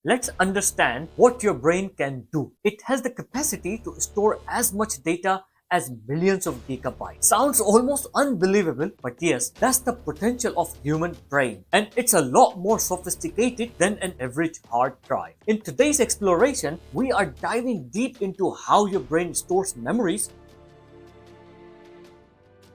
Let's understand what your brain can do. It has the capacity to store as much data as millions of gigabytes. Sounds almost unbelievable, but yes, that's the potential of human brain. And it's a lot more sophisticated than an average hard drive. In today's exploration, we are diving deep into how your brain stores memories,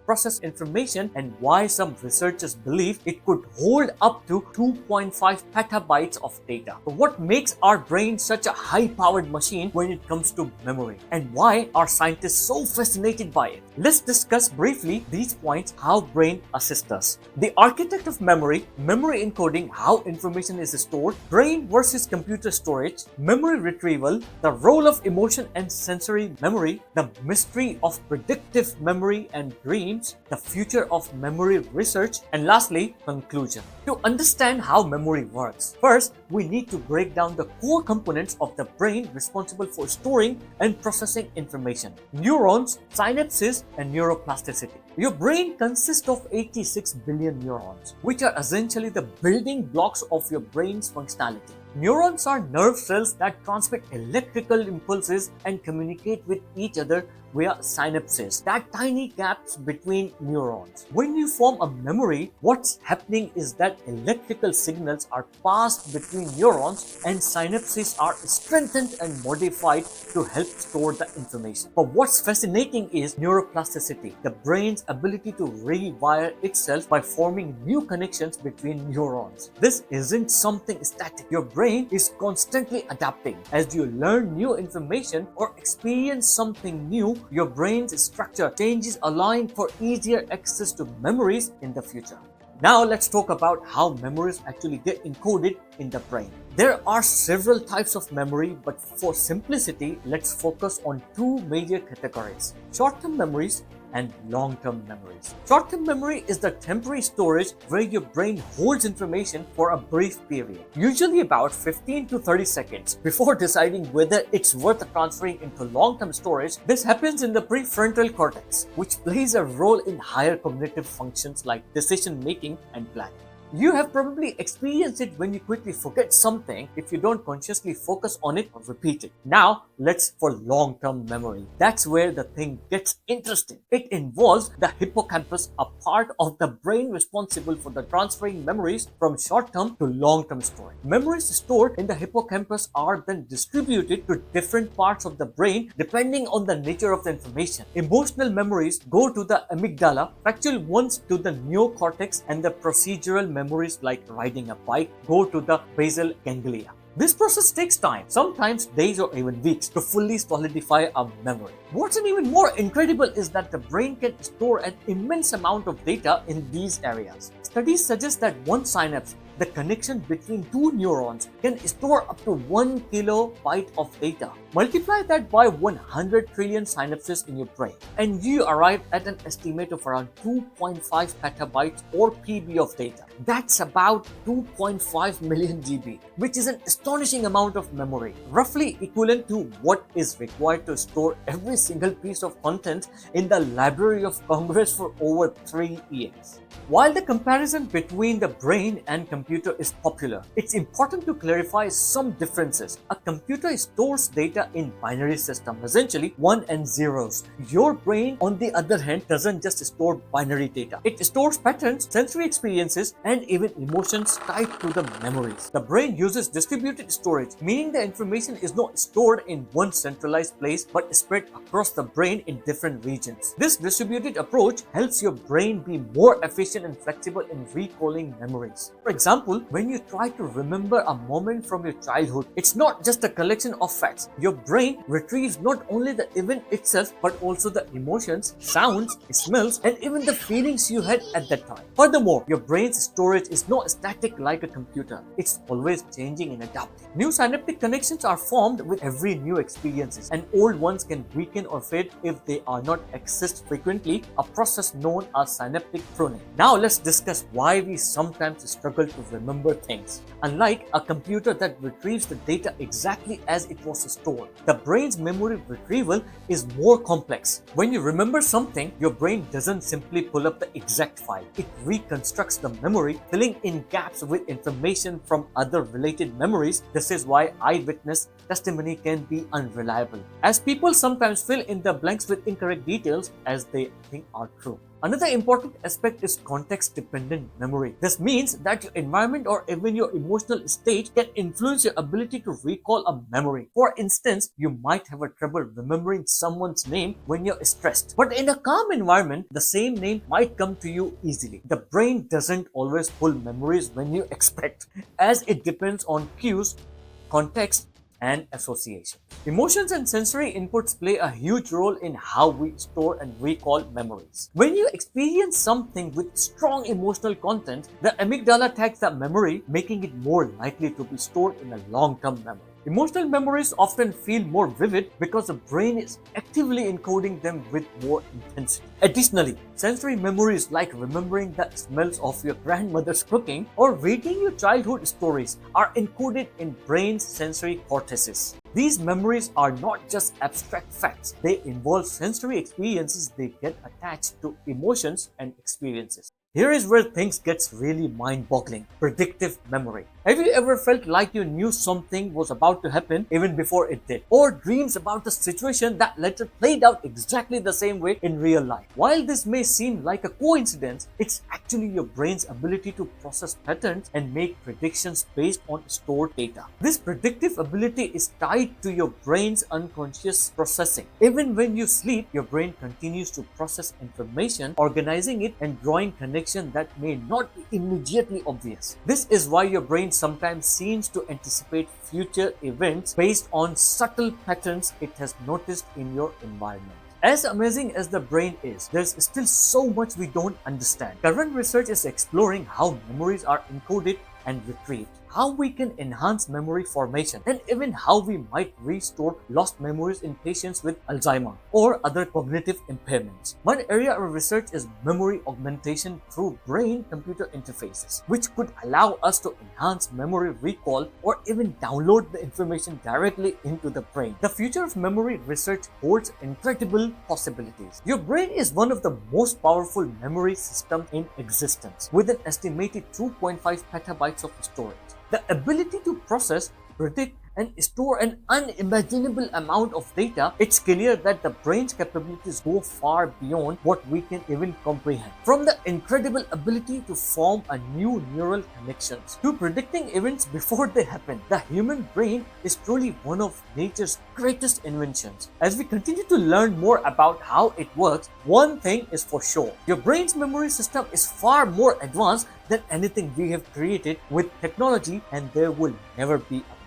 process information, and why some researchers believe it could hold up to 2.5 petabytes of data. So what makes our brain such a high-powered machine when it comes to memory? And why are scientists so fascinated by it? Let's discuss briefly these points, how brain assists us. The architect of memory encoding, how information is stored, brain versus computer storage, memory retrieval, the role of emotion and sensory memory, the mystery of predictive memory and dreams, the future of memory research, and lastly, conclusion. To understand how memory works, first we need to break down the core components of the brain responsible for storing and processing information: neurons, synapses, and neuroplasticity. Your brain consists of 86 billion neurons, which are essentially the building blocks of your brain's functionality. Neurons are nerve cells that transmit electrical impulses and communicate with each other via synapses, that tiny gaps between neurons. When you form a memory, what's happening is that electrical signals are passed between neurons and synapses are strengthened and modified to help store the information. But what's fascinating is neuroplasticity, the brain's ability to rewire itself by forming new connections between neurons. This isn't something static. Your brain is constantly adapting. As you learn new information or experience something new, your brain's structure changes, allowing for easier access to memories in the future. Now let's talk about how memories actually get encoded in the brain. There are several types of memory, but for simplicity, let's focus on two major categories: short-term memories and long-term memories. Short-term memory is the temporary storage where your brain holds information for a brief period, usually about 15 to 30 seconds, before deciding whether it's worth transferring into long-term storage. This happens in the prefrontal cortex, which plays a role in higher cognitive functions like decision-making and planning. You have probably experienced it when you quickly forget something if you don't consciously focus on it or repeat it. Now, let's for long-term memory. That's where the thing gets interesting. It involves the hippocampus, a part of the brain responsible for the transferring memories from short-term to long-term storage. Memories stored in the hippocampus are then distributed to different parts of the brain depending on the nature of the information. Emotional memories go to the amygdala, factual ones to the neocortex, and the procedural memories like riding a bike go to the basal ganglia. This process takes time, sometimes days or even weeks, to fully solidify a memory. What's even more incredible is that the brain can store an immense amount of data in these areas. Studies suggest that one synapse, the connection between two neurons, can store up to 1 kilobyte of data. Multiply that by 100 trillion synapses in your brain, and you arrive at an estimate of around 2.5 petabytes or PB of data. That's about 2.5 million GB, which is an astonishing amount of memory, roughly equivalent to what is required to store every single piece of content in the Library of Congress for over 3 years. While the comparison between the brain and computer is popular, it's important to clarify some differences. A computer stores data in binary system, essentially 1 and zeros. Your brain, on the other hand, doesn't just store binary data. It stores patterns, sensory experiences, and even emotions tied to the memories. The brain uses distributed storage, meaning the information is not stored in one centralized place but spread across the brain in different regions. This distributed approach helps your brain be more efficient and flexible in recalling memories. For example, when you try to remember a moment from your childhood, it's not just a collection of facts. Your brain retrieves not only the event itself but also the emotions, sounds, smells, and even the feelings you had at that time. Furthermore, your brain's storage is not static like a computer. It's always changing and adapting. New synaptic connections are formed with every new experiences, and old ones can weaken or fade if they are not accessed frequently, a process known as synaptic pruning. Now let's discuss why we sometimes struggle to remember things. Unlike a computer that retrieves the data exactly as it was stored, the brain's memory retrieval is more complex. When you remember something, your brain doesn't simply pull up the exact file. It reconstructs the memory, filling in gaps with information from other related memories. This is why eyewitness testimony can be unreliable, as people sometimes fill in the blanks with incorrect details as they think are true. Another important aspect is context-dependent memory. This means that your environment or even your emotional state can influence your ability to recall a memory. For instance, you might have a trouble remembering someone's name when you're stressed, but in a calm environment, the same name might come to you easily. The brain doesn't always pull memories when you expect, as it depends on cues, context, and association. Emotions and sensory inputs play a huge role in how we store and recall memories. When you experience something with strong emotional content, the amygdala tags that memory, making it more likely to be stored in a long-term memory. Emotional memories often feel more vivid because the brain is actively encoding them with more intensity. Additionally, sensory memories like remembering the smells of your grandmother's cooking or reading your childhood stories are encoded in brain's sensory cortices. These memories are not just abstract facts, they involve sensory experiences they get attached to emotions and experiences. Here is where things gets really mind-boggling. Predictive memory. Have you ever felt like you knew something was about to happen even before it did? Or dreams about a situation that later played out exactly the same way in real life? While this may seem like a coincidence, it's actually your brain's ability to process patterns and make predictions based on stored data. This predictive ability is tied to your brain's unconscious processing. Even when you sleep, your brain continues to process information, organizing it and drawing connections that may not be immediately obvious. This is why your brain sometimes seems to anticipate future events based on subtle patterns it has noticed in your environment. As amazing as the brain is, there's still so much we don't understand. Current research is exploring how memories are encoded and retrieved, how we can enhance memory formation, and even how we might restore lost memories in patients with Alzheimer's or other cognitive impairments. One area of research is memory augmentation through brain-computer interfaces, which could allow us to enhance memory recall or even download the information directly into the brain. The future of memory research holds incredible possibilities. Your brain is one of the most powerful memory systems in existence, with an estimated 2.5 petabytes of storage. The ability to process, predict, and store an unimaginable amount of data, it's clear that the brain's capabilities go far beyond what we can even comprehend. From the incredible ability to form a new neural connections to predicting events before they happen, the human brain is truly one of nature's greatest inventions. As we continue to learn more about how it works, one thing is for sure: your brain's memory system is far more advanced than anything we have created with technology, and there will never be a